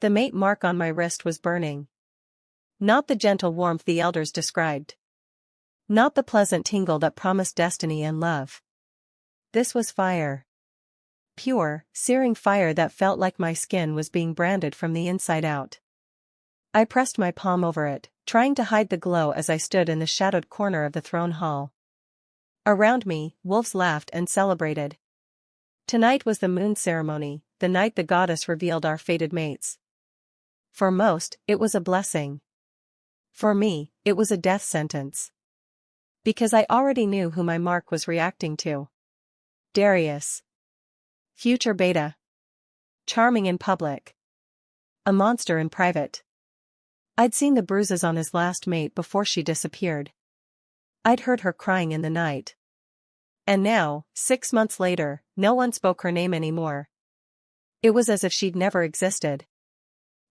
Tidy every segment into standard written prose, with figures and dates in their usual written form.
The mate mark on my wrist was burning. Not the gentle warmth the elders described. Not the pleasant tingle that promised destiny and love. This was fire. Pure, searing fire that felt like my skin was being branded from the inside out. I pressed my palm over it, trying to hide the glow as I stood in the shadowed corner of the throne hall. Around me, wolves laughed and celebrated. Tonight was the moon ceremony, the night the goddess revealed our fated mates. For most, it was a blessing. For me, it was a death sentence. Because I already knew who my mark was reacting to. Darius. Future beta. Charming in public. A monster in private. I'd seen the bruises on his last mate before she disappeared. I'd heard her crying in the night. And now, 6 months later, no one spoke her name anymore. It was as if she'd never existed.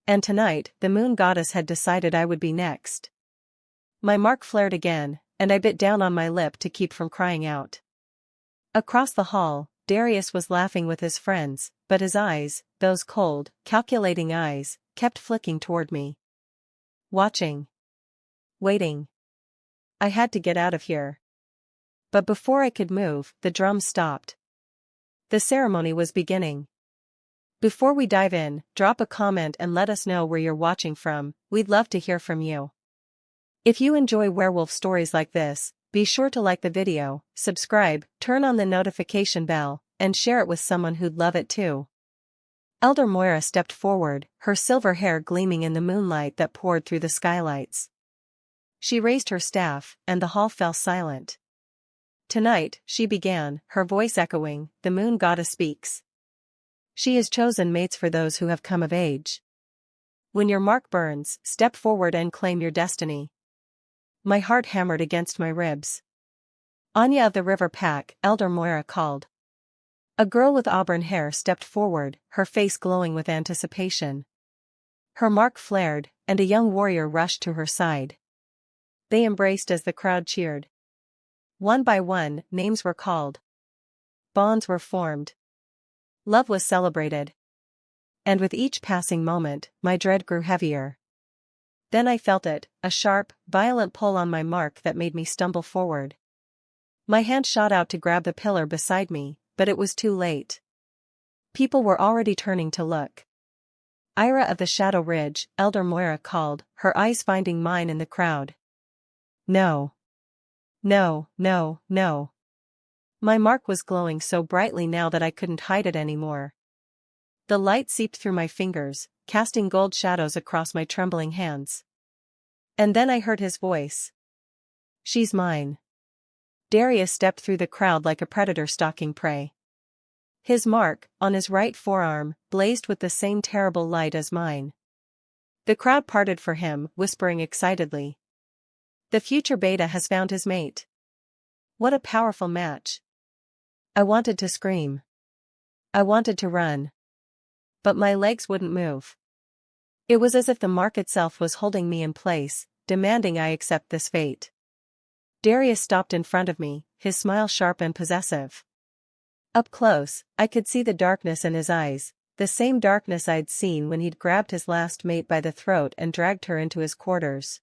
And tonight, the moon goddess had decided I would be next. My mark flared again, and I bit down on my lip to keep from crying out. Across the hall, Darius was laughing with his friends, but his eyes, those cold, calculating eyes, kept flicking toward me. Watching. Waiting. I had to get out of here. But before I could move, the drums stopped. The ceremony was beginning. Before we dive in, drop a comment and let us know where you're watching from. We'd love to hear from you. If you enjoy werewolf stories like this, be sure to like the video, subscribe, turn on the notification bell, and share it with someone who'd love it too. Elder Moira stepped forward, her silver hair gleaming in the moonlight that poured through the skylights. She raised her staff, and the hall fell silent. Tonight, she began, her voice echoing, the moon goddess speaks. She has chosen mates for those who have come of age. When your mark burns, step forward and claim your destiny. My heart hammered against my ribs. Anya of the River Pack, Elder Moira called. A girl with auburn hair stepped forward, her face glowing with anticipation. Her mark flared, and a young warrior rushed to her side. They embraced as the crowd cheered. One by one, names were called. Bonds were formed. Love was celebrated. And with each passing moment, my dread grew heavier. Then I felt it, a sharp, violent pull on my mark that made me stumble forward. My hand shot out to grab the pillar beside me, but it was too late. People were already turning to look. Eira of the Shadow Ridge, Elder Moira called, her eyes finding mine in the crowd. No. No, no, no. My mark was glowing so brightly now that I couldn't hide it anymore. The light seeped through my fingers, casting gold shadows across my trembling hands. And then I heard his voice. She's mine. Darius stepped through the crowd like a predator stalking prey. His mark, on his right forearm, blazed with the same terrible light as mine. The crowd parted for him, whispering excitedly. The future beta has found his mate. What a powerful match. I wanted to scream. I wanted to run. But my legs wouldn't move. It was as if the mark itself was holding me in place, demanding I accept this fate. Darius stopped in front of me, his smile sharp and possessive. Up close, I could see the darkness in his eyes, the same darkness I'd seen when he'd grabbed his last mate by the throat and dragged her into his quarters.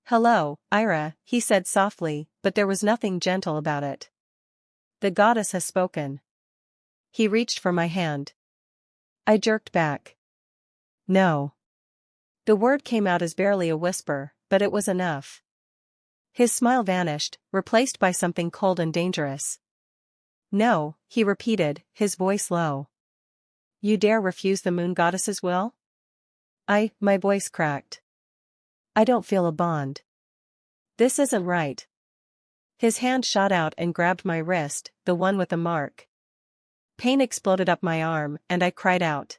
Hello, Eira, he said softly, but there was nothing gentle about it. The goddess has spoken. He reached for my hand. I jerked back. No. The word came out as barely a whisper, but it was enough. His smile vanished, replaced by something cold and dangerous. No, he repeated, his voice low. You dare refuse the moon goddess's will? My voice cracked. I don't feel a bond. This isn't right. His hand shot out and grabbed my wrist, the one with the mark. Pain exploded up my arm, and I cried out.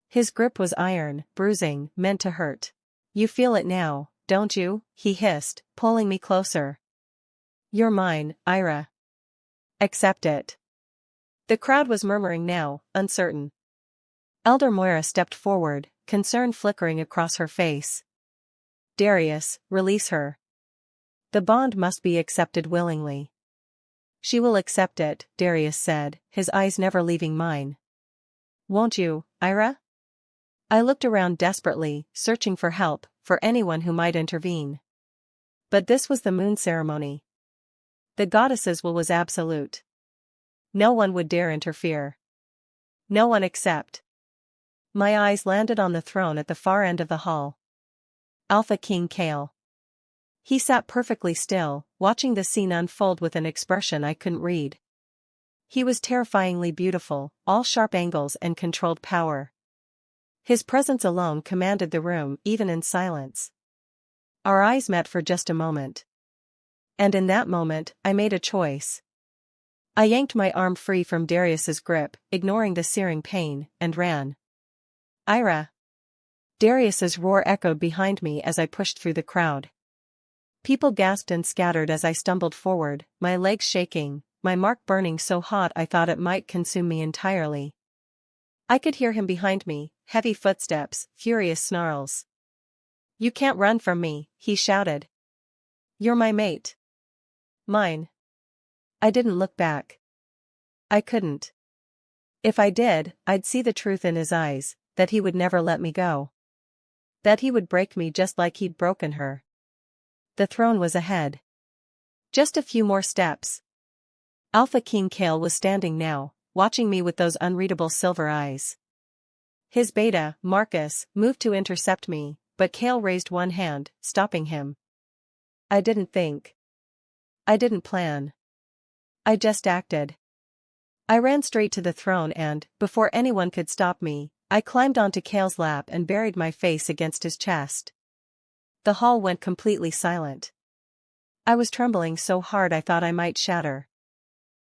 His grip was iron, bruising, meant to hurt. You feel it now, don't you? He hissed, pulling me closer. You're mine, Eira. Accept it. The crowd was murmuring now, uncertain. Elder Moira stepped forward, concern flickering across her face. Darius, release her. The bond must be accepted willingly. She will accept it, Darius said, his eyes never leaving mine. Won't you, Eira? I looked around desperately, searching for help, for anyone who might intervene. But this was the moon ceremony. The goddess's will was absolute. No one would dare interfere. No one except. My eyes landed on the throne at the far end of the hall. Alpha King Kael. He sat perfectly still, watching the scene unfold with an expression I couldn't read. He was terrifyingly beautiful, all sharp angles and controlled power. His presence alone commanded the room, even in silence. Our eyes met for just a moment. And in that moment, I made a choice. I yanked my arm free from Darius's grip, ignoring the searing pain, and ran. Eira. Darius's roar echoed behind me as I pushed through the crowd. People gasped and scattered as I stumbled forward, my legs shaking, my mark burning so hot I thought it might consume me entirely. I could hear him behind me, heavy footsteps, furious snarls. "You can't run from me," he shouted. "You're my mate." "Mine." I didn't look back. I couldn't. If I did, I'd see the truth in his eyes, that he would never let me go. That he would break me just like he'd broken her. The throne was ahead. Just a few more steps. Alpha King Kael was standing now, watching me with those unreadable silver eyes. His beta, Marcus, moved to intercept me, but Kael raised one hand, stopping him. I didn't think. I didn't plan. I just acted. I ran straight to the throne and, before anyone could stop me, I climbed onto Kael's lap and buried my face against his chest. The hall went completely silent. I was trembling so hard I thought I might shatter.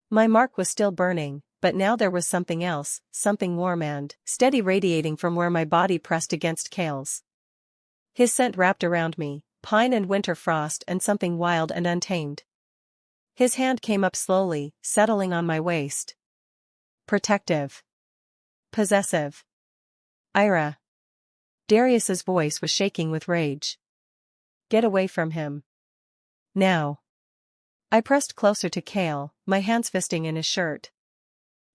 My mark was still burning, but now there was something else, something warm and steady radiating from where my body pressed against Kael's. His scent wrapped around me, pine and winter frost and something wild and untamed. His hand came up slowly, settling on my waist. Protective. Possessive. Eira. Darius's voice was shaking with rage. "Get away from him. Now." I pressed closer to Kael, my hands fisting in his shirt.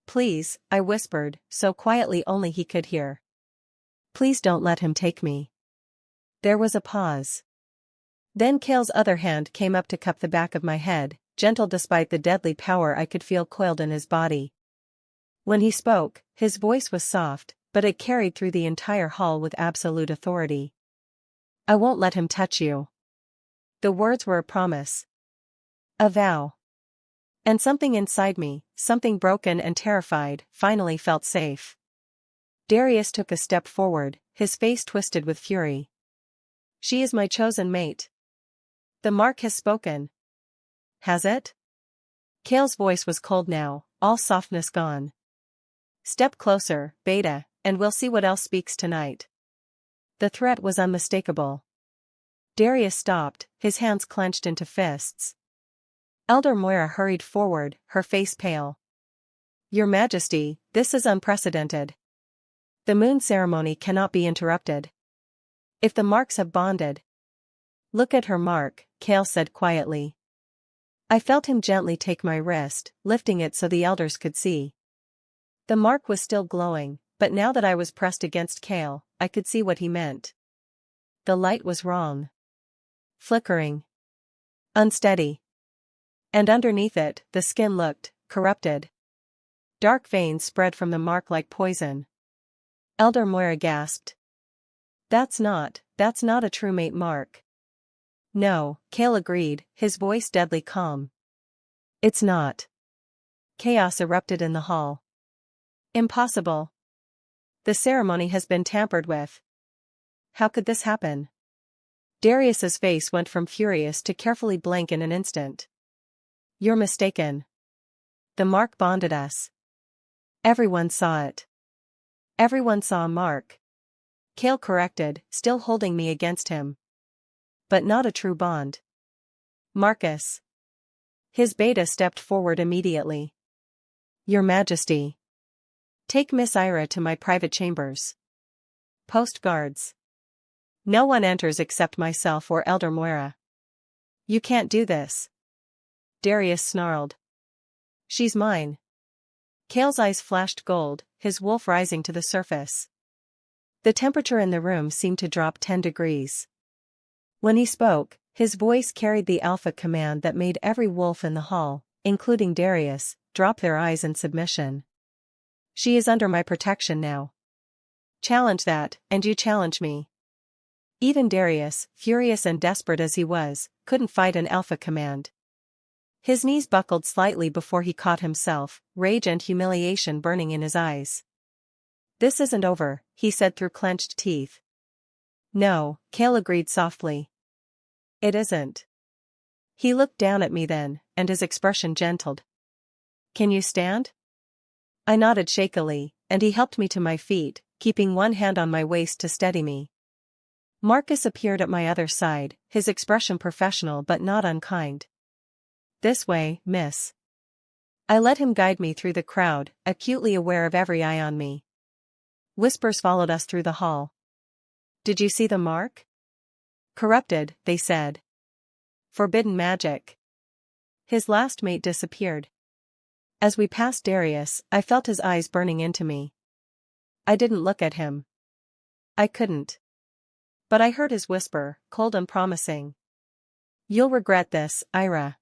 "Please," I whispered, so quietly only he could hear. "Please don't let him take me." There was a pause. Then Kael's other hand came up to cup the back of my head, gentle despite the deadly power I could feel coiled in his body. When he spoke, his voice was soft, but it carried through the entire hall with absolute authority. "I won't let him touch you." The words were a promise. A vow. And something inside me, something broken and terrified, finally felt safe. Darius took a step forward, his face twisted with fury. "She is my chosen mate. The mark has spoken." "Has it?" Kael's voice was cold now, all softness gone. "Step closer, Beta, and we'll see what else speaks tonight." The threat was unmistakable. Darius stopped, his hands clenched into fists. Elder Moira hurried forward, her face pale. "Your Majesty, this is unprecedented. The moon ceremony cannot be interrupted. If the marks have bonded." "Look at her mark," Kael said quietly. I felt him gently take my wrist, lifting it so the elders could see. The mark was still glowing, but now that I was pressed against Kael, I could see what he meant. The light was wrong. Flickering. Unsteady. And underneath it, the skin looked corrupted. Dark veins spread from the mark like poison. Elder Moira gasped. That's not a true mate mark." "No," Kael agreed, his voice deadly calm. "It's not." Chaos erupted in the hall. "Impossible. The ceremony has been tampered with. How could this happen?" Darius's face went from furious to carefully blank in an instant. "You're mistaken. The mark bonded us. Everyone saw it." "Everyone saw a mark," Kael corrected, still holding me against him. "But not a true bond." "Marcus." His beta stepped forward immediately. "Your Majesty. Take Miss Eira to my private chambers. Post guards. No one enters except myself or Elder Moira." "You can't do this." Darius snarled. "She's mine." Kael's eyes flashed gold, his wolf rising to the surface. The temperature in the room seemed to drop 10 degrees. When he spoke, his voice carried the alpha command that made every wolf in the hall, including Darius, drop their eyes in submission. She is under my protection now. Challenge that, and you challenge me. Even Darius, furious and desperate as he was, couldn't fight an alpha command. His knees buckled slightly before he caught himself, rage and humiliation burning in his eyes. This isn't over, he said through clenched teeth. No, Kael agreed softly. It isn't. He looked down at me then, and his expression gentled. Can you stand? I nodded shakily, and he helped me to my feet, keeping one hand on my waist to steady me. Marcus appeared at my other side, his expression professional but not unkind. This way, miss. I let him guide me through the crowd, acutely aware of every eye on me. Whispers followed us through the hall. Did you see the mark? Corrupted, they said. Forbidden magic. His last mate disappeared. As we passed Darius, I felt his eyes burning into me. I didn't look at him. I couldn't. But I heard his whisper, cold and promising. You'll regret this, Eira.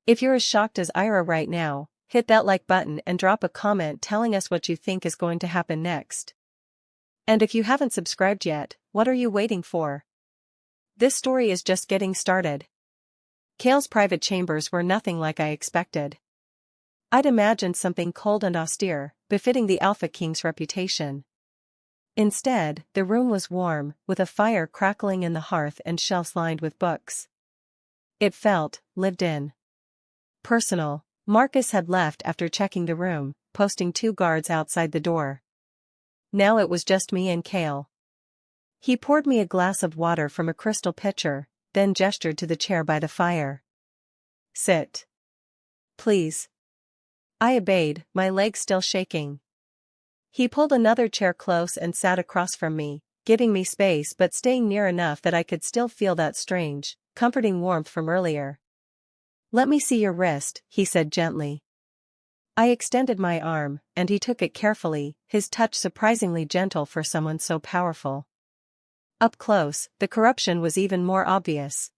If you're as shocked as Eira right now, hit that like button and drop a comment telling us what you think is going to happen next. And if you haven't subscribed yet, what are you waiting for? This story is just getting started. Kael's private chambers were nothing like I expected. I'd imagined something cold and austere, befitting the Alpha King's reputation. Instead, the room was warm, with a fire crackling in the hearth and shelves lined with books. It felt lived in. Personal. Marcus had left after checking the room, posting 2 guards outside the door. Now it was just me and Kael. He poured me a glass of water from a crystal pitcher, then gestured to the chair by the fire. Sit. Please. I obeyed, my legs still shaking. He pulled another chair close and sat across from me, giving me space but staying near enough that I could still feel that strange, comforting warmth from earlier. Let me see your wrist, he said gently. I extended my arm, and he took it carefully, his touch surprisingly gentle for someone so powerful. Up close, the corruption was even more obvious.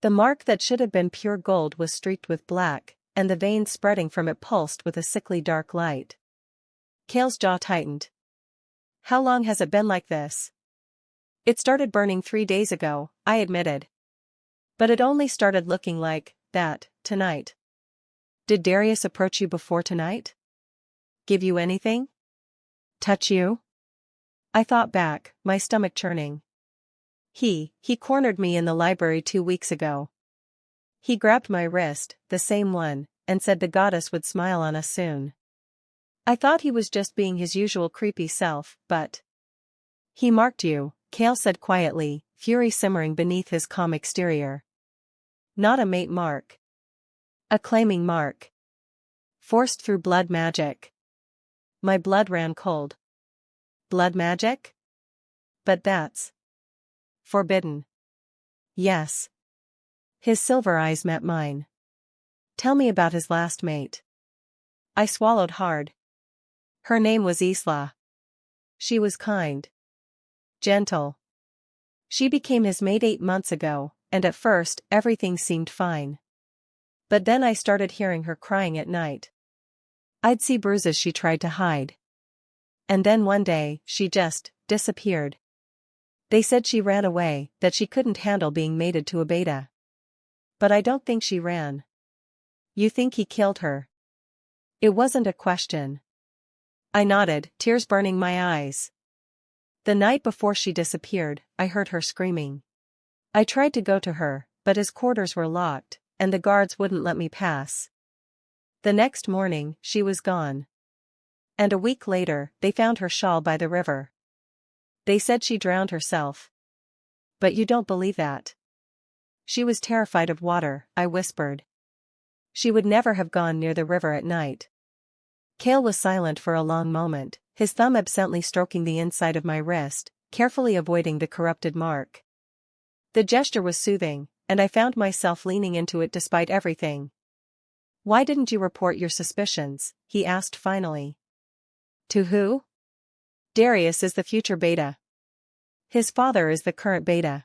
The mark that should have been pure gold was streaked with black, and the veins spreading from it pulsed with a sickly dark light. Kael's jaw tightened. How long has it been like this? It started burning 3 days ago, I admitted. But it only started looking like that tonight. Did Darius approach you before tonight? Give you anything? Touch you? I thought back, my stomach churning. He cornered me in the library 2 weeks ago. He grabbed my wrist, the same one, and said the goddess would smile on us soon. I thought he was just being his usual creepy self, but... He marked you, Kael said quietly, fury simmering beneath his calm exterior. Not a mate mark. A claiming mark. Forced through blood magic. My blood ran cold. Blood magic? But that's... forbidden. Yes. His silver eyes met mine. Tell me about his last mate. I swallowed hard. Her name was Isla. She was kind. Gentle. She became his mate 8 months ago, and at first, everything seemed fine. But then I started hearing her crying at night. I'd see bruises she tried to hide. And then one day, she just disappeared. They said she ran away, that she couldn't handle being mated to a beta. But I don't think she ran. You think he killed her? It wasn't a question. I nodded, tears burning my eyes. The night before she disappeared, I heard her screaming. I tried to go to her, but his quarters were locked, and the guards wouldn't let me pass. The next morning, she was gone. And a week later, they found her shawl by the river. They said she drowned herself. But you don't believe that. She was terrified of water, I whispered. She would never have gone near the river at night. Kael was silent for a long moment, his thumb absently stroking the inside of my wrist, carefully avoiding the corrupted mark. The gesture was soothing, and I found myself leaning into it despite everything. Why didn't you report your suspicions? He asked finally. To who? Darius is the future beta. His father is the current beta.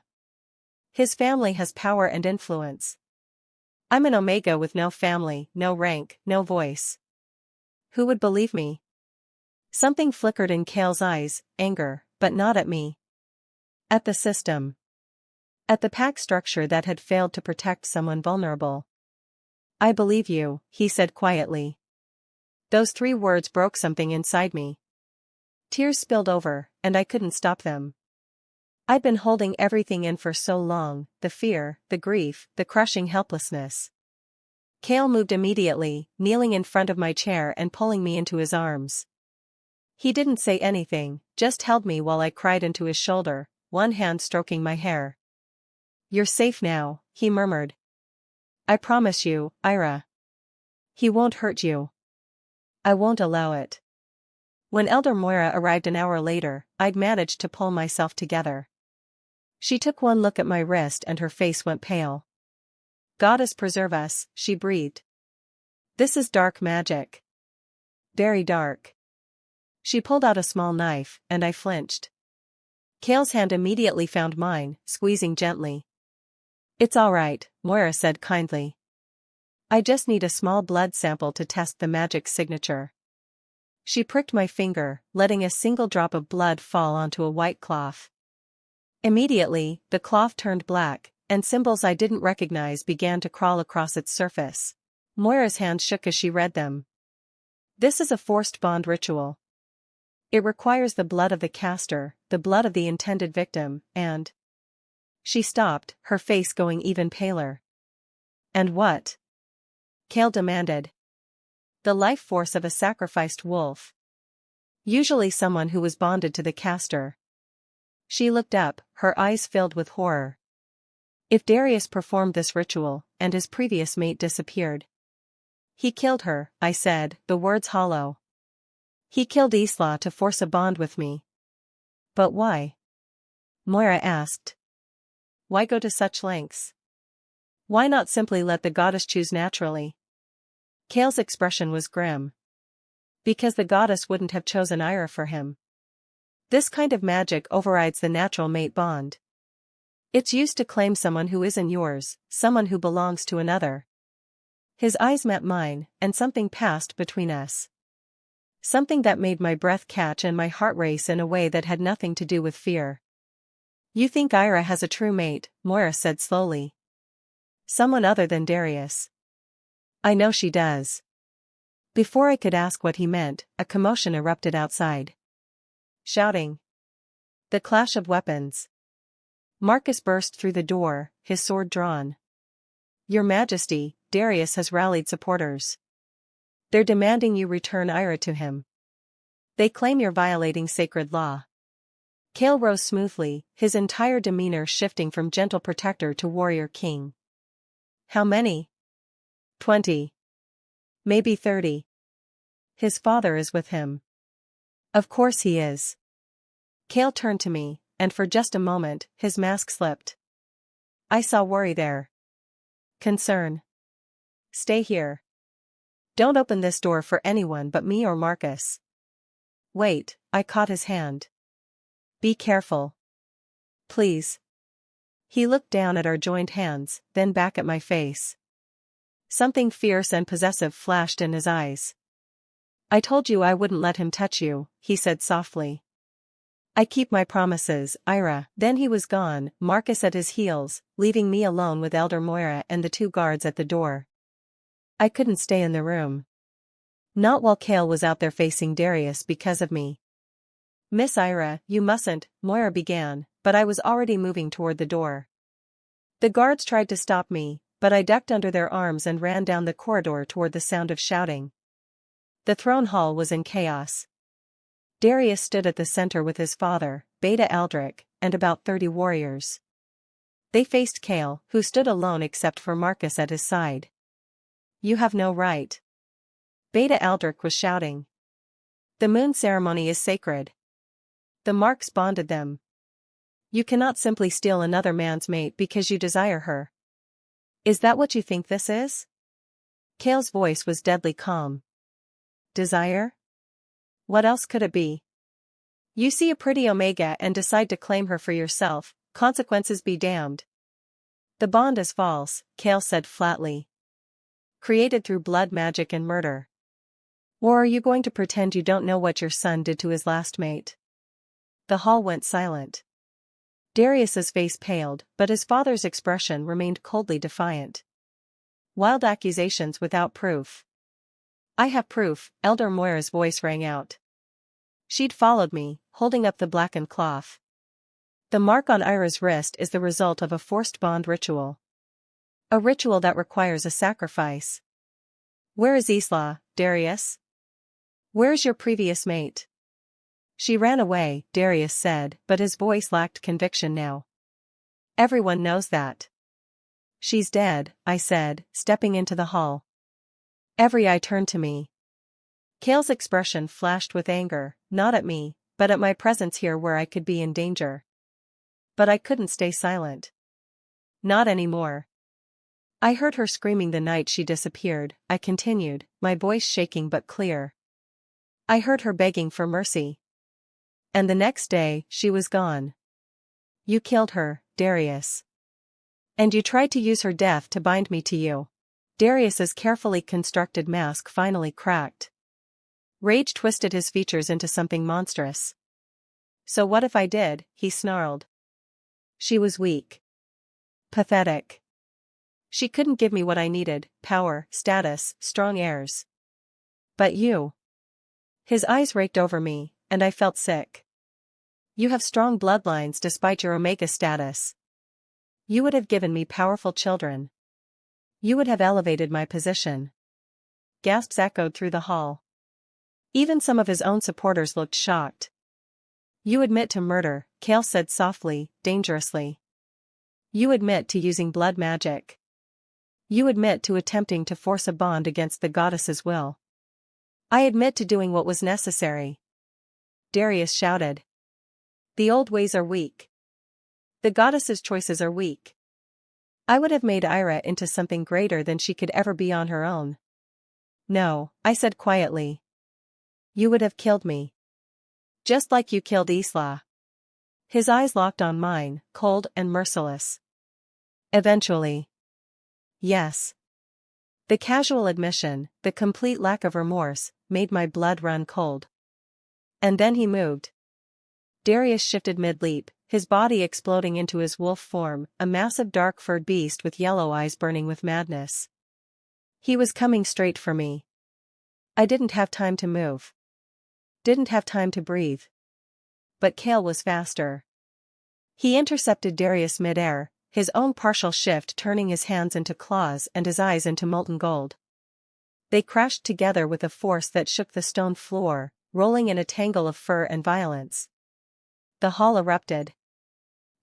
His family has power and influence. I'm an omega with no family, no rank, no voice. Who would believe me? Something flickered in Kael's eyes, anger, but not at me. At the system. At the pack structure that had failed to protect someone vulnerable. I believe you, he said quietly. Those 3 words broke something inside me. Tears spilled over, and I couldn't stop them. I'd been holding everything in for so long, the fear, the grief, the crushing helplessness. Kael moved immediately, kneeling in front of my chair and pulling me into his arms. He didn't say anything, just held me while I cried into his shoulder, one hand stroking my hair. You're safe now, he murmured. I promise you, Eira. He won't hurt you. I won't allow it. When Elder Moira arrived an hour later, I'd managed to pull myself together. She took one look at my wrist and her face went pale. Goddess preserve us, she breathed. This is dark magic. Very dark. She pulled out a small knife, and I flinched. Kael's hand immediately found mine, squeezing gently. It's all right, Moira said kindly. I just need a small blood sample to test the magic signature. She pricked my finger, letting a single drop of blood fall onto a white cloth. Immediately, the cloth turned black, and symbols I didn't recognize began to crawl across its surface. Moira's hand shook as she read them. This is a forced bond ritual. It requires the blood of the caster, the blood of the intended victim, and... She stopped, her face going even paler. And what? Kael demanded. The life force of a sacrificed wolf. Usually someone who was bonded to the caster. She looked up, her eyes filled with horror. If Darius performed this ritual, and his previous mate disappeared. He killed her, I said, the words hollow. He killed Isla to force a bond with me. But why? Moira asked. Why go to such lengths? Why not simply let the goddess choose naturally? Kael's expression was grim. Because the goddess wouldn't have chosen Eira for him. This kind of magic overrides the natural mate bond. It's used to claim someone who isn't yours, someone who belongs to another. His eyes met mine, and something passed between us. Something that made my breath catch and my heart race in a way that had nothing to do with fear. You think Eira has a true mate, Moira said slowly. Someone other than Darius. I know she does. Before I could ask what he meant, a commotion erupted outside. Shouting. The clash of weapons. Marcus burst through the door, his sword drawn. Your Majesty, Darius has rallied supporters. They're demanding you return Eira to him. They claim you're violating sacred law. Kael rose smoothly, his entire demeanor shifting from gentle protector to warrior king. How many? 20. Maybe 30. His father is with him. Of course he is. Kael turned to me, and for just a moment, his mask slipped. I saw worry there. Concern. Stay here. Don't open this door for anyone but me or Marcus. Wait, I caught his hand. Be careful. Please. He looked down at our joined hands, then back at my face. Something fierce and possessive flashed in his eyes. I told you I wouldn't let him touch you, he said softly. I keep my promises, Eira. Then he was gone, Marcus at his heels, leaving me alone with Elder Moira and the 2 guards at the door. I couldn't stay in the room. Not while Kael was out there facing Darius because of me. Miss Eira, you mustn't, Moira began, but I was already moving toward the door. The guards tried to stop me, but I ducked under their arms and ran down the corridor toward the sound of shouting. The throne hall was in chaos. Darius stood at the center with his father, Beta Aldrich, and about 30 warriors. They faced Kael, who stood alone except for Marcus at his side. You have no right. Beta Aldrich was shouting. The moon ceremony is sacred. The marks bonded them. You cannot simply steal another man's mate because you desire her. Is that what you think this is? Kael's voice was deadly calm. Desire? What else could it be? You see a pretty Omega and decide to claim her for yourself, consequences be damned. The bond is false, Kael said flatly. Created through blood magic and murder. Or are you going to pretend you don't know what your son did to his last mate? The hall went silent. Darius's face paled, but his father's expression remained coldly defiant. Wild accusations without proof. I have proof, Elder Moira's voice rang out. She'd followed me, holding up the blackened cloth. The mark on Eira's wrist is the result of a forced bond ritual. A ritual that requires a sacrifice. Where is Isla, Darius? Where's your previous mate? She ran away, Darius said, but his voice lacked conviction now. Everyone knows that. She's dead, I said, stepping into the hall. Every eye turned to me. Kael's expression flashed with anger, not at me, but at my presence here where I could be in danger. But I couldn't stay silent. Not anymore. I heard her screaming the night she disappeared, I continued, my voice shaking but clear. I heard her begging for mercy. And the next day, she was gone. You killed her, Darius. And you tried to use her death to bind me to you. Darius's carefully constructed mask finally cracked. Rage twisted his features into something monstrous. So what if I did, he snarled. She was weak. Pathetic. She couldn't give me what I needed, power, status, strong heirs. But you. His eyes raked over me, and I felt sick. You have strong bloodlines despite your Omega status. You would have given me powerful children. You would have elevated my position. Gasps echoed through the hall. Even some of his own supporters looked shocked. You admit to murder, Kael said softly, dangerously. You admit to using blood magic. You admit to attempting to force a bond against the goddess's will. I admit to doing what was necessary. Darius shouted. The old ways are weak. The goddess's choices are weak. I would have made Eira into something greater than she could ever be on her own. No, I said quietly. You would have killed me. Just like you killed Isla. His eyes locked on mine, cold and merciless. Eventually. Yes. The casual admission, the complete lack of remorse, made my blood run cold. And then he moved. Darius shifted mid-leap, his body exploding into his wolf form, a massive dark-furred beast with yellow eyes burning with madness. He was coming straight for me. I didn't have time to move. Didn't have time to breathe. But Kael was faster. He intercepted Darius mid-air, his own partial shift turning his hands into claws and his eyes into molten gold. They crashed together with a force that shook the stone floor, rolling in a tangle of fur and violence. The hall erupted.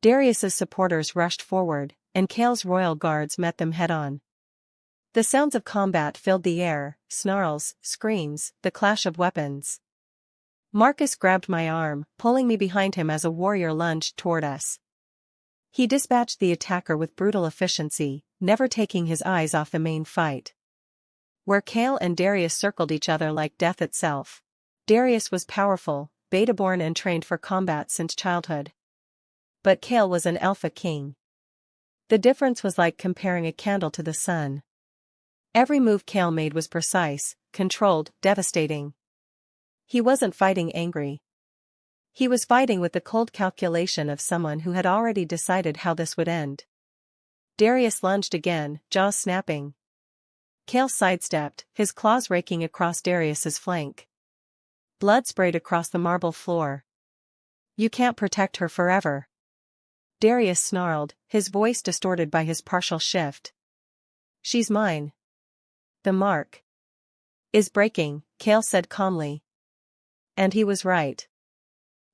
Darius's supporters rushed forward, and Kael's royal guards met them head-on. The sounds of combat filled the air, snarls, screams, the clash of weapons. Marcus grabbed my arm, pulling me behind him as a warrior lunged toward us. He dispatched the attacker with brutal efficiency, never taking his eyes off the main fight. Where Kael and Darius circled each other like death itself. Darius was powerful, beta-born and trained for combat since childhood. But Kael was an alpha king. The difference was like comparing a candle to the sun. Every move Kael made was precise, controlled, devastating. He wasn't fighting angry. He was fighting with the cold calculation of someone who had already decided how this would end. Darius lunged again, jaws snapping. Kael sidestepped, his claws raking across Darius's flank. Blood sprayed across the marble floor. You can't protect her forever. Darius snarled, his voice distorted by his partial shift. She's mine. The mark is breaking, Kael said calmly. And he was right.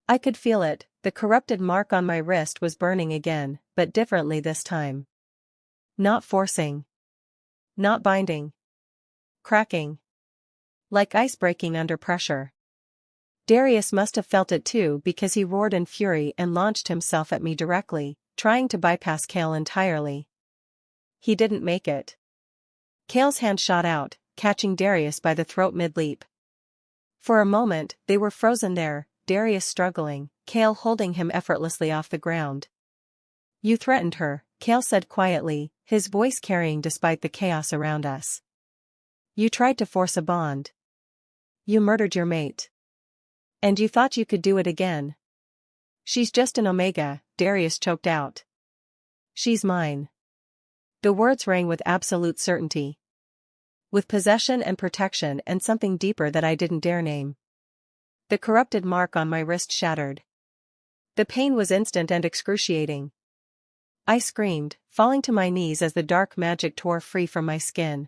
I could feel it, the corrupted mark on my wrist was burning again, but differently this time. Not forcing. Not binding. Cracking. Like ice breaking under pressure. Darius must have felt it too because he roared in fury and launched himself at me directly, trying to bypass Kael entirely. He didn't make it. Kael's hand shot out, catching Darius by the throat mid-leap. For a moment, they were frozen there, Darius struggling, Kael holding him effortlessly off the ground. You threatened her, Kael said quietly, his voice carrying despite the chaos around us. You tried to force a bond. You murdered your mate. And you thought you could do it again. She's just an Omega, Darius choked out. She's mine. The words rang with absolute certainty. With possession and protection and something deeper that I didn't dare name. The corrupted mark on my wrist shattered. The pain was instant and excruciating. I screamed, falling to my knees as the dark magic tore free from my skin.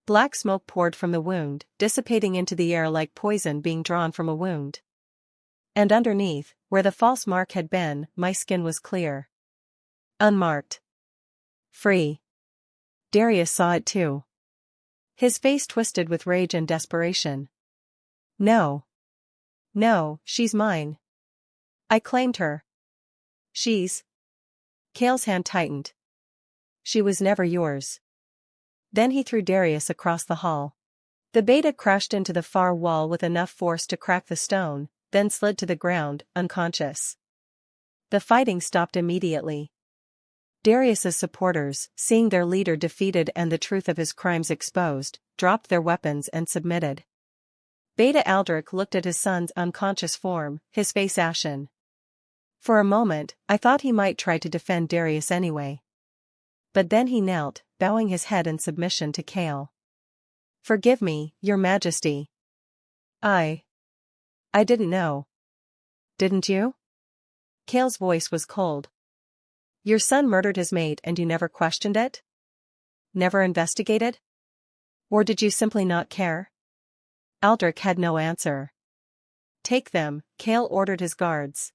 Black smoke poured from the wound, dissipating into the air like poison being drawn from a wound. And underneath, where the false mark had been, my skin was clear. Unmarked. Free. Darius saw it too. His face twisted with rage and desperation. No. No, she's mine. I claimed her. She's... Kael's hand tightened. She was never yours. Then he threw Darius across the hall. The beta crashed into the far wall with enough force to crack the stone, then slid to the ground, unconscious. The fighting stopped immediately. Darius's supporters, seeing their leader defeated and the truth of his crimes exposed, dropped their weapons and submitted. Beta Aldrich looked at his son's unconscious form, his face ashen. For a moment, I thought he might try to defend Darius anyway. But then he knelt, bowing his head in submission to Kael. Forgive me, Your Majesty. I didn't know. Didn't you? Kael's voice was cold. Your son murdered his mate and you never questioned it? Never investigated? Or did you simply not care? Aldrich had no answer. Take them, Kael ordered his guards.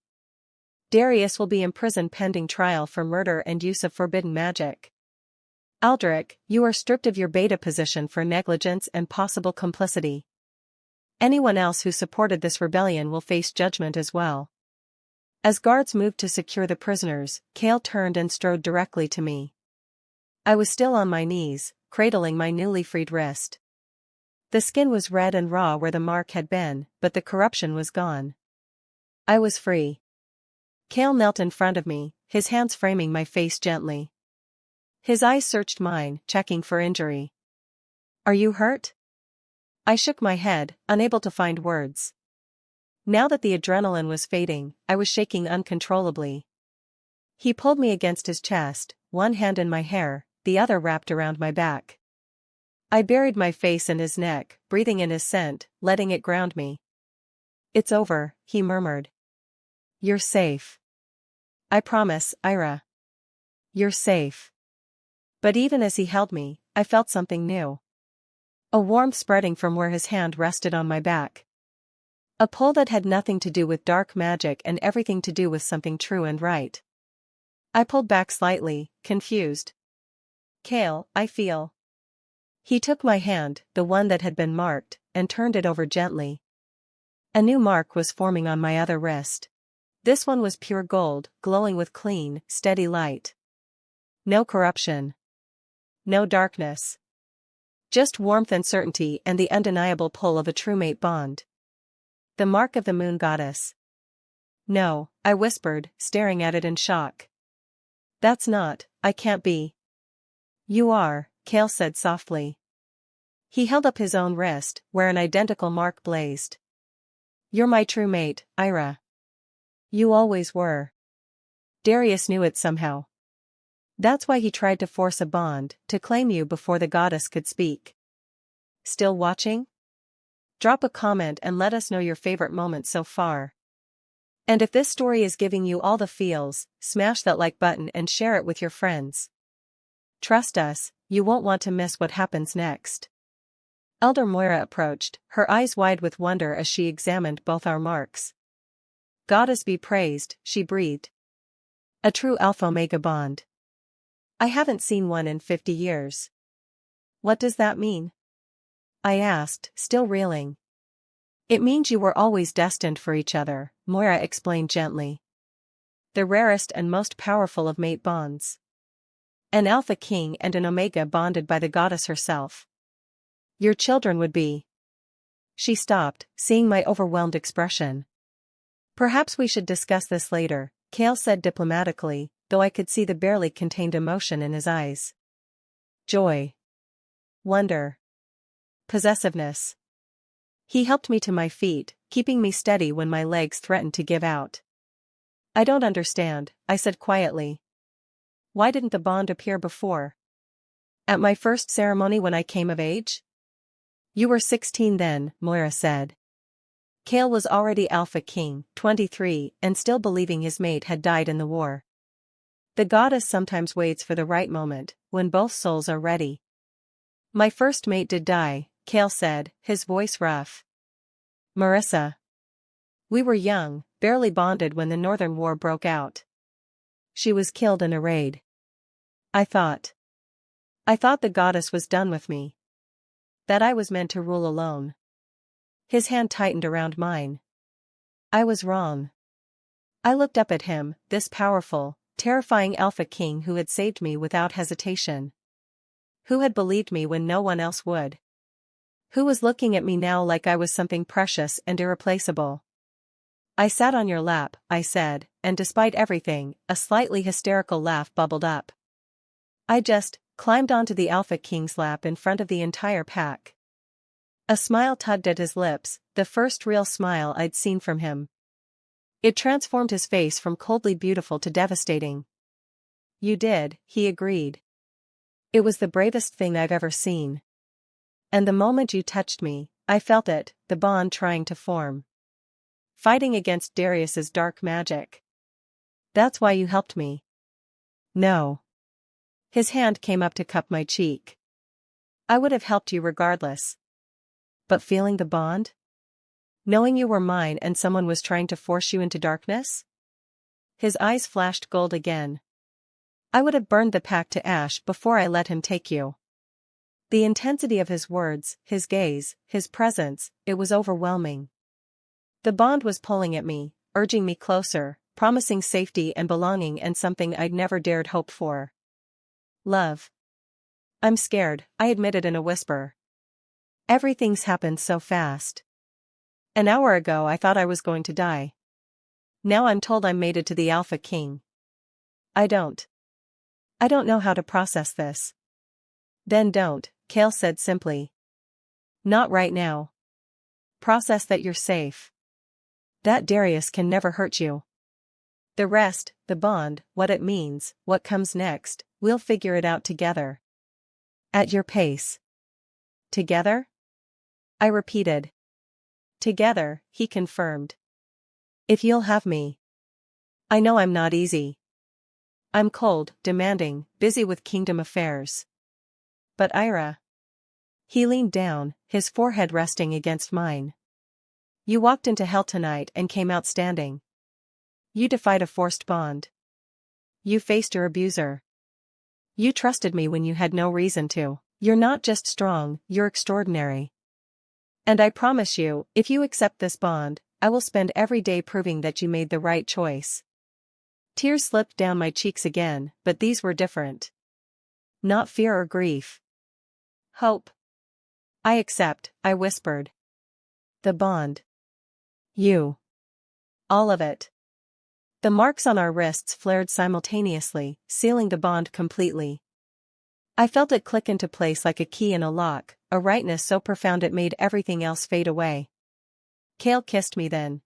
Darius will be imprisoned pending trial for murder and use of forbidden magic. Aldrich, you are stripped of your beta position for negligence and possible complicity. Anyone else who supported this rebellion will face judgment as well. As guards moved to secure the prisoners, Kael turned and strode directly to me. I was still on my knees, cradling my newly freed wrist. The skin was red and raw where the mark had been, but the corruption was gone. I was free. Kael knelt in front of me, his hands framing my face gently. His eyes searched mine, checking for injury. Are you hurt? I shook my head, unable to find words. Now that the adrenaline was fading, I was shaking uncontrollably. He pulled me against his chest, one hand in my hair, the other wrapped around my back. I buried my face in his neck, breathing in his scent, letting it ground me. It's over, he murmured. You're safe. I promise, Eira. You're safe. But even as he held me, I felt something new. A warmth spreading from where his hand rested on my back. A pull that had nothing to do with dark magic and everything to do with something true and right. I pulled back slightly, confused. Kael, I feel. He took my hand, the one that had been marked, and turned it over gently. A new mark was forming on my other wrist. This one was pure gold, glowing with clean, steady light. No corruption. No darkness. Just warmth and certainty and the undeniable pull of a true mate bond. The mark of the moon goddess. No, I whispered, staring at it in shock. That's not, I can't be. You are, Kael said softly. He held up his own wrist, where an identical mark blazed. You're my true mate, Eira. You always were. Darius knew it somehow. That's why he tried to force a bond, to claim you before the goddess could speak. Still watching? Drop a comment and let us know your favorite moment so far. And if this story is giving you all the feels, smash that like button and share it with your friends. Trust us, you won't want to miss what happens next. Elder Moira approached, her eyes wide with wonder as she examined both our marks. Goddess be praised, she breathed. A true Alpha-Omega bond. I haven't seen one in 50 years. What does that mean? I asked, still reeling. It means you were always destined for each other, Moira explained gently. The rarest and most powerful of mate bonds. An Alpha King and an Omega bonded by the goddess herself. Your children would be. She stopped, seeing my overwhelmed expression. Perhaps we should discuss this later, Kael said diplomatically, though I could see the barely contained emotion in his eyes. Joy. Wonder. Possessiveness. He helped me to my feet, keeping me steady when my legs threatened to give out. I don't understand, I said quietly. Why didn't the bond appear before? At my first ceremony when I came of age? You were 16 then, Moira said. Kael was already Alpha King, 23, and still believing his mate had died in the war. The goddess sometimes waits for the right moment, when both souls are ready. My first mate did die, Kael said, his voice rough. Marissa. We were young, barely bonded when the Northern War broke out. She was killed in a raid. I thought the goddess was done with me. That I was meant to rule alone. His hand tightened around mine. I was wrong. I looked up at him, this powerful, terrifying Alpha King who had saved me without hesitation. Who had believed me when no one else would. Who was looking at me now like I was something precious and irreplaceable. I sat on your lap, I said, and despite everything, a slightly hysterical laugh bubbled up. I just climbed onto the Alpha King's lap in front of the entire pack. A smile tugged at his lips, the first real smile I'd seen from him. It transformed his face from coldly beautiful to devastating. You did, he agreed. It was the bravest thing I've ever seen. And the moment you touched me, I felt it, the bond trying to form. Fighting against Darius's dark magic. That's why you helped me. No. His hand came up to cup my cheek. I would have helped you regardless. But feeling the bond? Knowing you were mine and someone was trying to force you into darkness? His eyes flashed gold again. I would have burned the pack to ash before I let him take you. The intensity of his words, his gaze, his presence, it was overwhelming. The bond was pulling at me, urging me closer, promising safety and belonging and something I'd never dared hope for. Love. I'm scared, I admitted in a whisper. Everything's happened so fast. An hour ago I thought I was going to die. Now I'm told I'm mated to the Alpha King. I don't know how to process this. Then don't, Kael said simply. Not right now. Process that you're safe. That Darius can never hurt you. The rest, the bond, what it means, what comes next, we'll figure it out together. At your pace. Together? I repeated. Together, he confirmed. If you'll have me. I know I'm not easy. I'm cold, demanding, busy with kingdom affairs. But Eira. He leaned down, his forehead resting against mine. You walked into hell tonight and came out standing. You defied a forced bond. You faced your abuser. You trusted me when you had no reason to. You're not just strong, you're extraordinary. And I promise you, if you accept this bond, I will spend every day proving that you made the right choice. Tears slipped down my cheeks again, but these were different. Not fear or grief. Hope. I accept, I whispered. The bond. You. All of it. The marks on our wrists flared simultaneously, sealing the bond completely. I felt it click into place like a key in a lock, a rightness so profound it made everything else fade away. Kael kissed me then.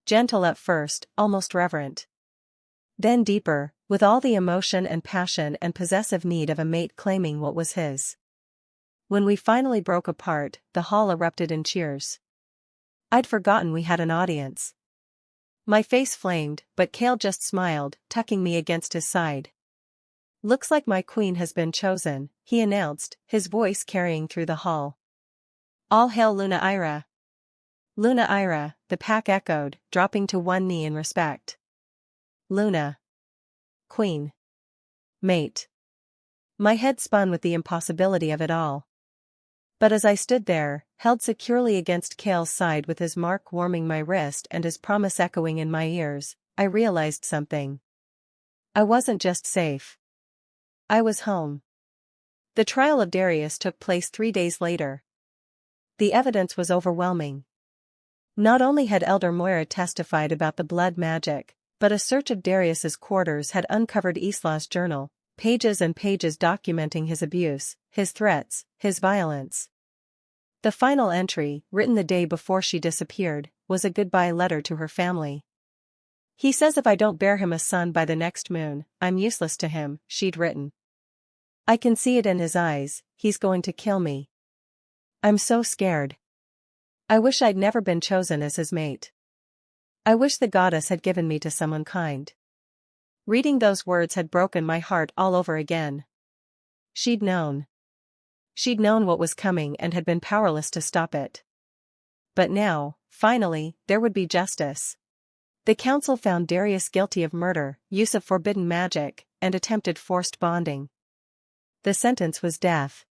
Gentle at first, almost reverent. Then deeper, with all the emotion and passion and possessive need of a mate claiming what was his. When we finally broke apart, the hall erupted in cheers. I'd forgotten we had an audience. My face flamed, but Kael just smiled, tucking me against his side. Looks like my queen has been chosen, he announced, his voice carrying through the hall. All hail Luna Eira. Luna Eira, the pack echoed, dropping to one knee in respect. Luna. Queen. Mate. My head spun with the impossibility of it all. But as I stood there, held securely against Kael's side with his mark warming my wrist and his promise echoing in my ears, I realized something. I wasn't just safe. I was home. The trial of Darius took place 3 days later. The evidence was overwhelming. Not only had Elder Moira testified about the blood magic, but a search of Darius's quarters had uncovered Isla's journal, pages and pages documenting his abuse, his threats, his violence. The final entry, written the day before she disappeared, was a goodbye letter to her family. "He says if I don't bear him a son by the next moon, I'm useless to him," she'd written. "I can see it in his eyes, he's going to kill me. I'm so scared. I wish I'd never been chosen as his mate. I wish the goddess had given me to someone kind." Reading those words had broken my heart all over again. She'd known. She'd known what was coming and had been powerless to stop it. But now, finally, there would be justice. The council found Darius guilty of murder, use of forbidden magic, and attempted forced bonding. The sentence was death.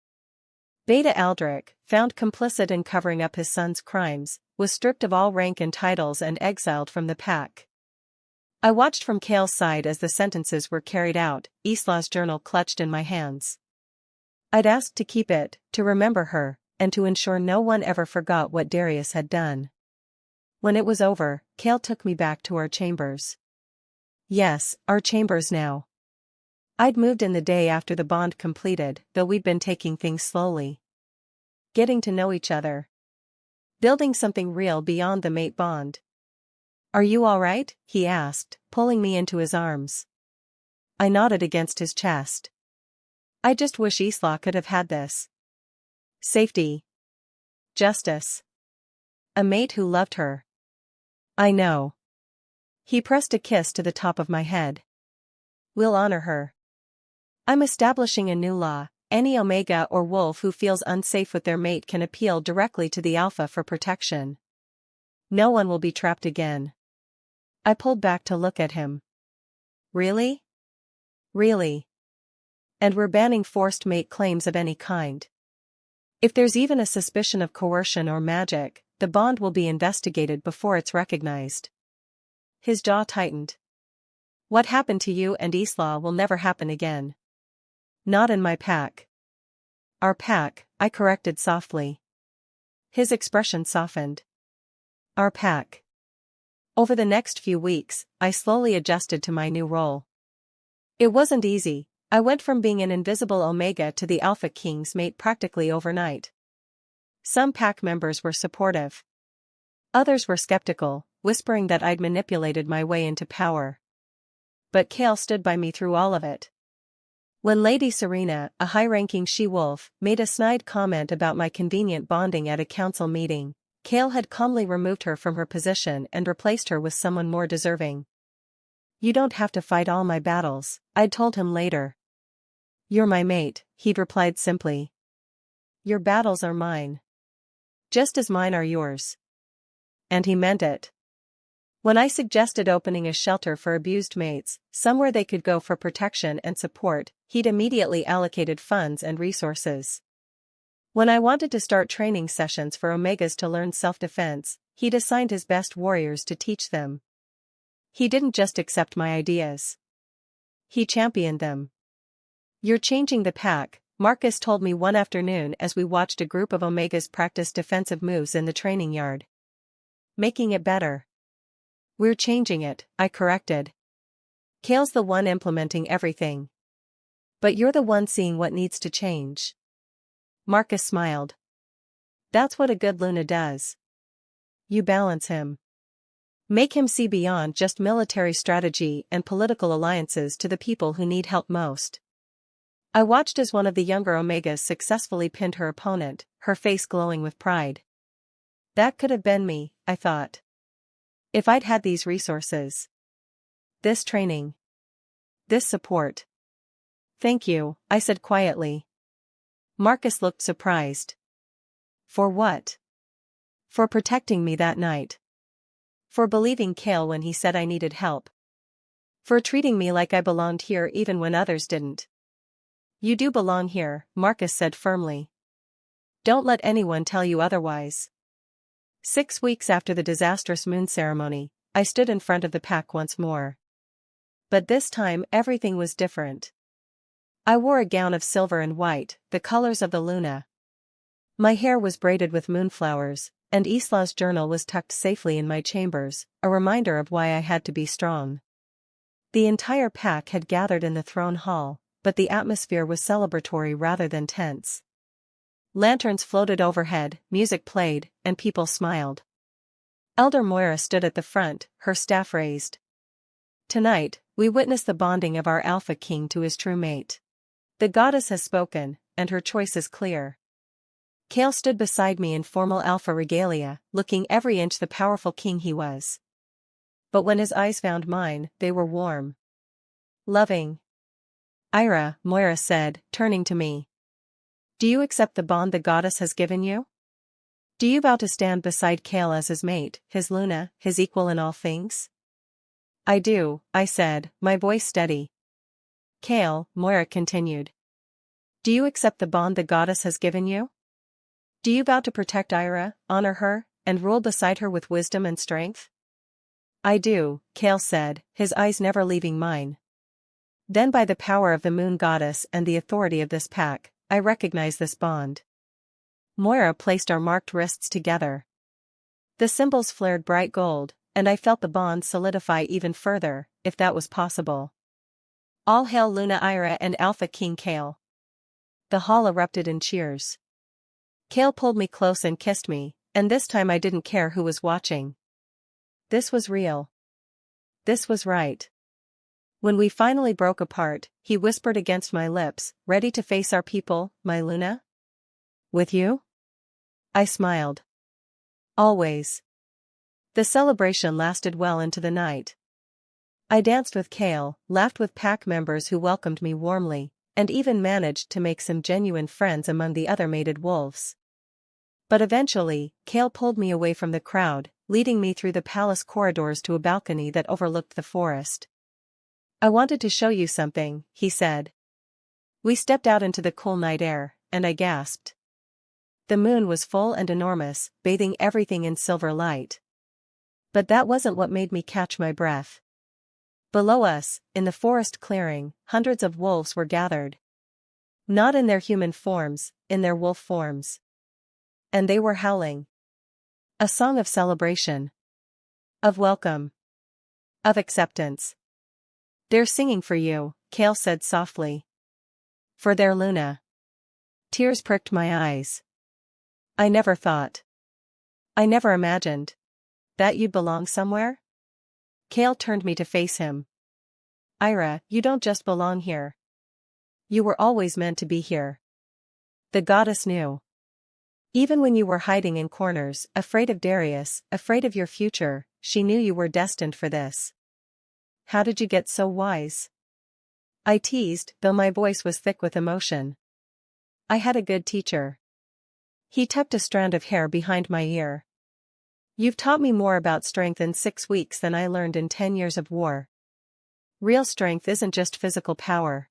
Beta Aldrich, found complicit in covering up his son's crimes, was stripped of all rank and titles and exiled from the pack. I watched from Kael's side as the sentences were carried out, Isla's journal clutched in my hands. I'd asked to keep it, to remember her, and to ensure no one ever forgot what Darius had done. When it was over, Kael took me back to our chambers. Yes, our chambers now. I'd moved in the day after the bond completed, though we'd been taking things slowly. Getting to know each other. Building something real beyond the mate bond. "Are you all right?" he asked, pulling me into his arms. I nodded against his chest. "I just wish Isla could have had this. Safety. Justice. A mate who loved her." "I know." He pressed a kiss to the top of my head. "We'll honor her. I'm establishing a new law. Any Omega or Wolf who feels unsafe with their mate can appeal directly to the Alpha for protection. No one will be trapped again." I pulled back to look at him. "Really? Really? And we're banning forced mate claims of any kind. If there's even a suspicion of coercion or magic, the bond will be investigated before it's recognized." His jaw tightened. "What happened to you and Isla will never happen again. Not in my pack." "Our pack," I corrected softly. His expression softened. "Our pack." Over the next few weeks, I slowly adjusted to my new role. It wasn't easy. I went from being an invisible Omega to the Alpha King's mate practically overnight. Some pack members were supportive. Others were skeptical, whispering that I'd manipulated my way into power. But Kael stood by me through all of it. When Lady Serena, a high-ranking she-wolf, made a snide comment about my convenient bonding at a council meeting, Kael had calmly removed her from her position and replaced her with someone more deserving. "You don't have to fight all my battles," I'd told him later. "You're my mate," he'd replied simply. "Your battles are mine. Just as mine are yours." And he meant it. When I suggested opening a shelter for abused mates, somewhere they could go for protection and support, he'd immediately allocated funds and resources. When I wanted to start training sessions for Omegas to learn self-defense, he'd assigned his best warriors to teach them. He didn't just accept my ideas. He championed them. "You're changing the pack," Marcus told me one afternoon as we watched a group of Omegas practice defensive moves in the training yard. "Making it better." "We're changing it," I corrected. "Kael's the one implementing everything. But you're the one seeing what needs to change." Marcus smiled. "That's what a good Luna does. You balance him. Make him see beyond just military strategy and political alliances to the people who need help most." I watched as one of the younger Omegas successfully pinned her opponent, her face glowing with pride. That could have been me, I thought. If I'd had these resources. This training. This support. "Thank you," I said quietly. Marcus looked surprised. "For what?" "For protecting me that night. For believing Kael when he said I needed help. For treating me like I belonged here even when others didn't." "You do belong here," Marcus said firmly. "Don't let anyone tell you otherwise." 6 weeks after the disastrous moon ceremony, I stood in front of the pack once more. But this time everything was different. I wore a gown of silver and white, the colors of the Luna. My hair was braided with moonflowers, and Isla's journal was tucked safely in my chambers, a reminder of why I had to be strong. The entire pack had gathered in the throne hall, but the atmosphere was celebratory rather than tense. Lanterns floated overhead, music played, and people smiled. Elder Moira stood at the front, her staff raised. Tonight, we witness the bonding of our Alpha King to his true mate. The goddess has spoken, and her choice is clear. Kael stood beside me in formal Alpha regalia, looking every inch the powerful king he was. But when his eyes found mine, they were warm. Loving. Eira, Moira said, turning to me. Do you accept the bond the goddess has given you? Do you vow to stand beside Kael as his mate, his Luna, his equal in all things? I do, I said, my voice steady. Kael, Moira continued. Do you accept the bond the goddess has given you? Do you vow to protect Eira, honor her, and rule beside her with wisdom and strength? I do, Kael said, his eyes never leaving mine. Then by the power of the moon goddess and the authority of this pack, I recognize this bond. Moira placed our marked wrists together. The symbols flared bright gold, and I felt the bond solidify even further, if that was possible. All hail Luna Eira and Alpha King Kael. The hall erupted in cheers. Kael pulled me close and kissed me, and this time I didn't care who was watching. This was real. This was right. When we finally broke apart, he whispered against my lips, ready to face our people, my Luna? With you? I smiled. Always. The celebration lasted well into the night. I danced with Kael, laughed with pack members who welcomed me warmly, and even managed to make some genuine friends among the other mated wolves. But eventually, Kael pulled me away from the crowd, leading me through the palace corridors to a balcony that overlooked the forest. I wanted to show you something, he said. We stepped out into the cool night air, and I gasped. The moon was full and enormous, bathing everything in silver light. But that wasn't what made me catch my breath. Below us, in the forest clearing, hundreds of wolves were gathered. Not in their human forms, in their wolf forms. And they were howling. A song of celebration. Of welcome. Of acceptance. They're singing for you, Kael said softly. For their Luna. Tears pricked my eyes. I never thought. I never imagined. That you'd belong somewhere? Kael turned me to face him. Eira, you don't just belong here. You were always meant to be here. The goddess knew. Even when you were hiding in corners, afraid of Darius, afraid of your future, she knew you were destined for this. How did you get so wise? I teased, though my voice was thick with emotion. I had a good teacher. He tucked a strand of hair behind my ear. You've taught me more about strength in 6 weeks than I learned in 10 years of war. Real strength isn't just physical power.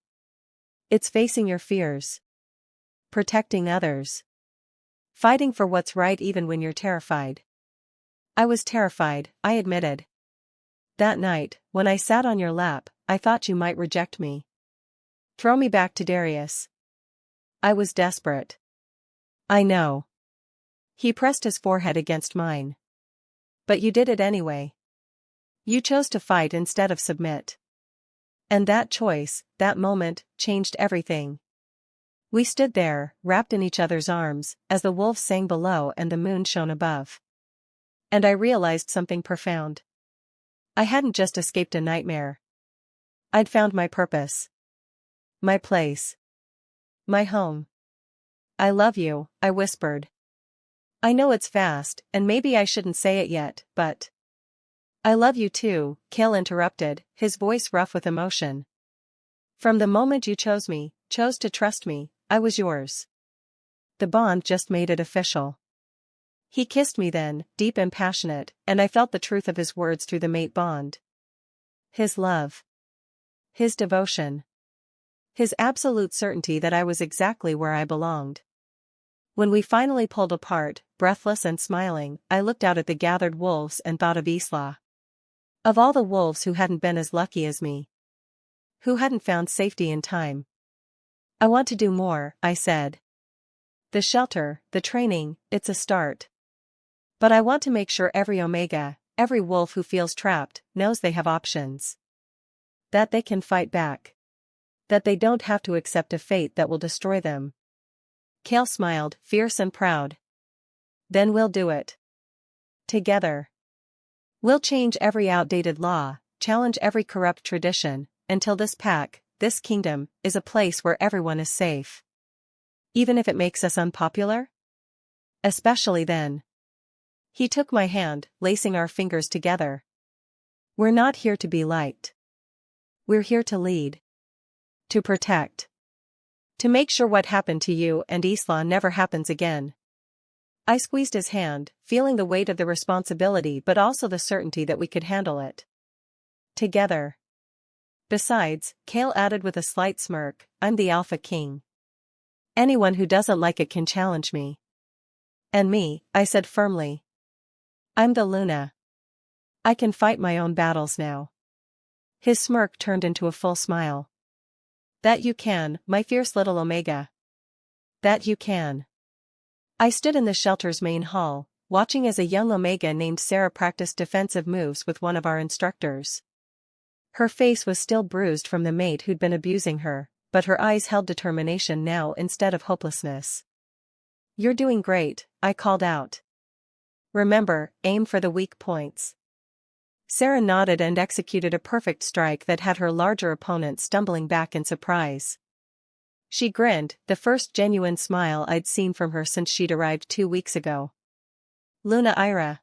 It's facing your fears. Protecting others. Fighting for what's right even when you're terrified. I was terrified, I admitted. That night, when I sat on your lap, I thought you might reject me. Throw me back to Darius. I was desperate. I know. He pressed his forehead against mine. But you did it anyway. You chose to fight instead of submit. And that choice, that moment, changed everything. We stood there, wrapped in each other's arms, as the wolves sang below and the moon shone above. And I realized something profound. I hadn't just escaped a nightmare. I'd found my purpose. My place. My home. I love you, I whispered. I know it's fast, and maybe I shouldn't say it yet, but... I love you too, Kael interrupted, his voice rough with emotion. From the moment you chose me, chose to trust me, I was yours. The bond just made it official. He kissed me then, deep and passionate, and I felt the truth of his words through the mate bond. His love. His devotion. His absolute certainty that I was exactly where I belonged. When we finally pulled apart, breathless and smiling, I looked out at the gathered wolves and thought of Isla. Of all the wolves who hadn't been as lucky as me. Who hadn't found safety in time. I want to do more, I said. The shelter, the training, it's a start. But I want to make sure every Omega, every wolf who feels trapped, knows they have options. That they can fight back. That they don't have to accept a fate that will destroy them. Kael smiled, fierce and proud. Then we'll do it. Together. We'll change every outdated law, challenge every corrupt tradition, until this pack, this kingdom, is a place where everyone is safe. Even if it makes us unpopular? Especially then. He took my hand, lacing our fingers together. We're not here to be liked. We're here to lead. To protect. To make sure what happened to you and Isla never happens again. I squeezed his hand, feeling the weight of the responsibility but also the certainty that we could handle it. Together. Besides, Kael added with a slight smirk, I'm the Alpha King. Anyone who doesn't like it can challenge me. And me, I said firmly. I'm the Luna. I can fight my own battles now. His smirk turned into a full smile. That you can, my fierce little Omega. That you can. I stood in the shelter's main hall, watching as a young Omega named Sarah practiced defensive moves with one of our instructors. Her face was still bruised from the mate who'd been abusing her, but her eyes held determination now instead of hopelessness. You're doing great, I called out. Remember, aim for the weak points. Sarah nodded and executed a perfect strike that had her larger opponent stumbling back in surprise. She grinned, the first genuine smile I'd seen from her since she'd arrived 2 weeks ago. Luna Eira.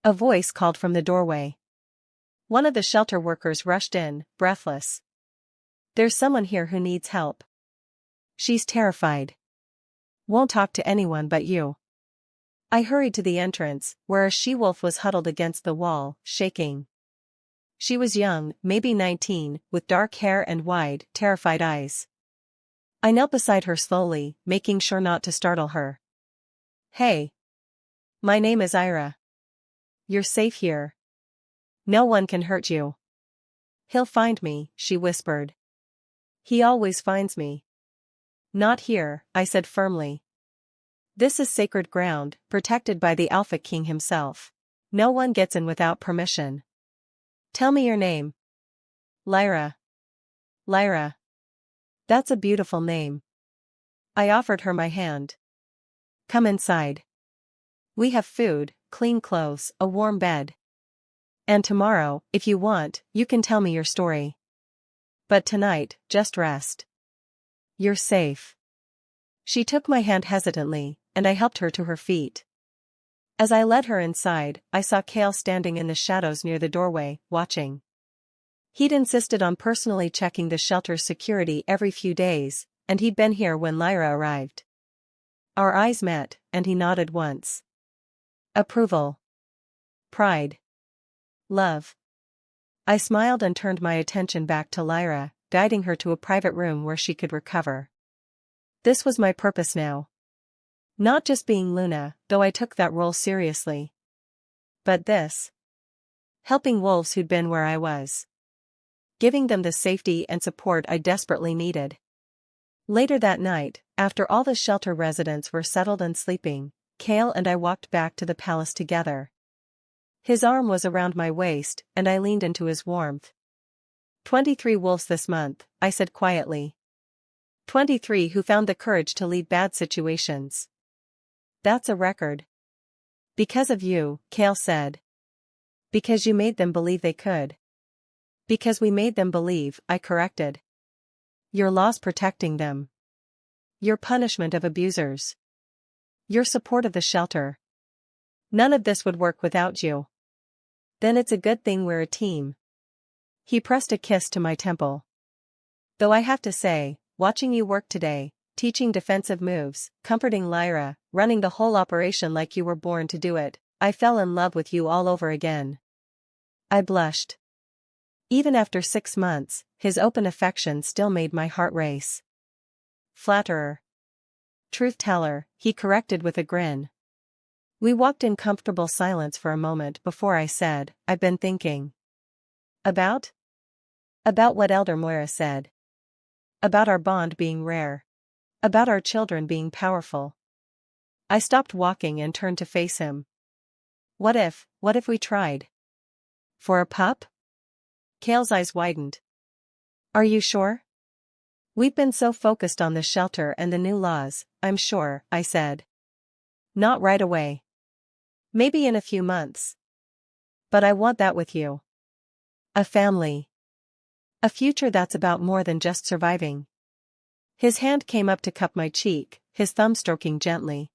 A voice called from the doorway. One of the shelter workers rushed in, breathless. There's someone here who needs help. She's terrified. Won't talk to anyone but you. I hurried to the entrance, where a she-wolf was huddled against the wall, shaking. She was young, maybe 19, with dark hair and wide, terrified eyes. I knelt beside her slowly, making sure not to startle her. Hey. My name is Eira. You're safe here. No one can hurt you. He'll find me, she whispered. He always finds me. Not here, I said firmly. This is sacred ground, protected by the Alpha King himself. No one gets in without permission. Tell me your name. Lyra. Lyra. That's a beautiful name. I offered her my hand. Come inside. We have food, clean clothes, a warm bed. And tomorrow, if you want, you can tell me your story. But tonight, just rest. You're safe. She took my hand hesitantly, and I helped her to her feet. As I led her inside, I saw Kael standing in the shadows near the doorway, watching. He'd insisted on personally checking the shelter's security every few days, and he'd been here when Lyra arrived. Our eyes met, and he nodded once. Approval. Pride. Love. I smiled and turned my attention back to Lyra, guiding her to a private room where she could recover. This was my purpose now. Not just being Luna, though I took that role seriously. But this. Helping wolves who'd been where I was. Giving them the safety and support I desperately needed. Later that night, after all the shelter residents were settled and sleeping, Kael and I walked back to the palace together. His arm was around my waist, and I leaned into his warmth. 23 wolves this month, I said quietly. 23 who found the courage to leave bad situations. That's a record. Because of you, Kael said. Because you made them believe they could. Because we made them believe, I corrected. Your laws protecting them. Your punishment of abusers. Your support of the shelter. None of this would work without you. Then it's a good thing we're a team. He pressed a kiss to my temple. Though I have to say, watching you work today, teaching defensive moves, comforting Lyra, running the whole operation like you were born to do it, I fell in love with you all over again. I blushed. Even after 6 months, his open affection still made my heart race. Flatterer. Truth-teller, he corrected with a grin. We walked in comfortable silence for a moment before I said, I've been thinking. About? About what Elder Moira said. About our bond being rare. About our children being powerful. I stopped walking and turned to face him. What if we tried? For a pup? Kael's eyes widened. Are you sure? We've been so focused on the shelter and the new laws, I'm sure, I said. Not right away. Maybe in a few months. But I want that with you. A family. A future that's about more than just surviving. His hand came up to cup my cheek, his thumb stroking gently.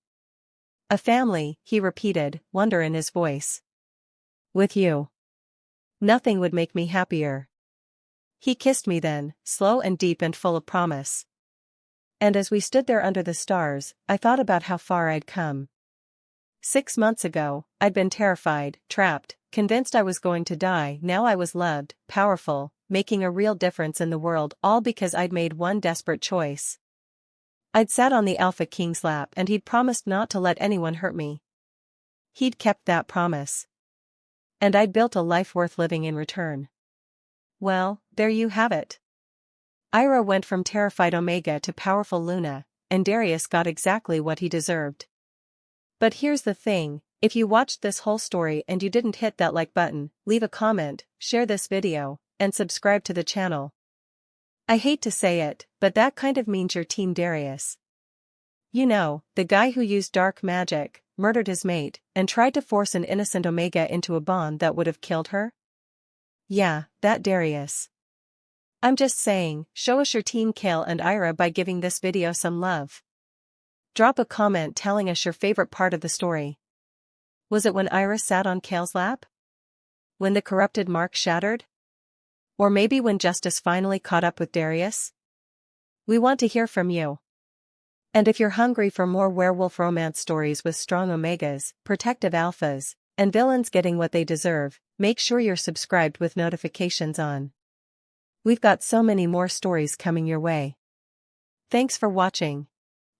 A family, he repeated, wonder in his voice. With you. Nothing would make me happier. He kissed me then, slow and deep and full of promise. And as we stood there under the stars, I thought about how far I'd come. 6 months ago, I'd been terrified, trapped, convinced I was going to die. Now I was loved, powerful, making a real difference in the world, all because I'd made one desperate choice. I'd sat on the Alpha King's lap and he'd promised not to let anyone hurt me. He'd kept that promise. And I'd built a life worth living in return. Well, there you have it. Eira went from terrified Omega to powerful Luna, and Darius got exactly what he deserved. But here's the thing, if you watched this whole story and you didn't hit that like button, leave a comment, share this video, and subscribe to the channel. I hate to say it, but that kind of means you're Team Darius. You know, the guy who used dark magic, murdered his mate, and tried to force an innocent Omega into a bond that would have killed her? Yeah, that Darius. I'm just saying, show us your Team Kael and Eira by giving this video some love. Drop a comment telling us your favorite part of the story. Was it when Eira sat on Kael's lap? When the corrupted mark shattered? Or maybe when justice finally caught up with Darius? We want to hear from you. And if you're hungry for more werewolf romance stories with strong Omegas, protective alphas, and villains getting what they deserve, make sure you're subscribed with notifications on. We've got so many more stories coming your way. Thanks for watching.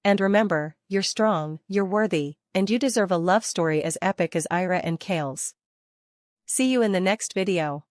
And remember, you're strong, you're worthy, and you deserve a love story as epic as Eira and Kael's. See you in the next video.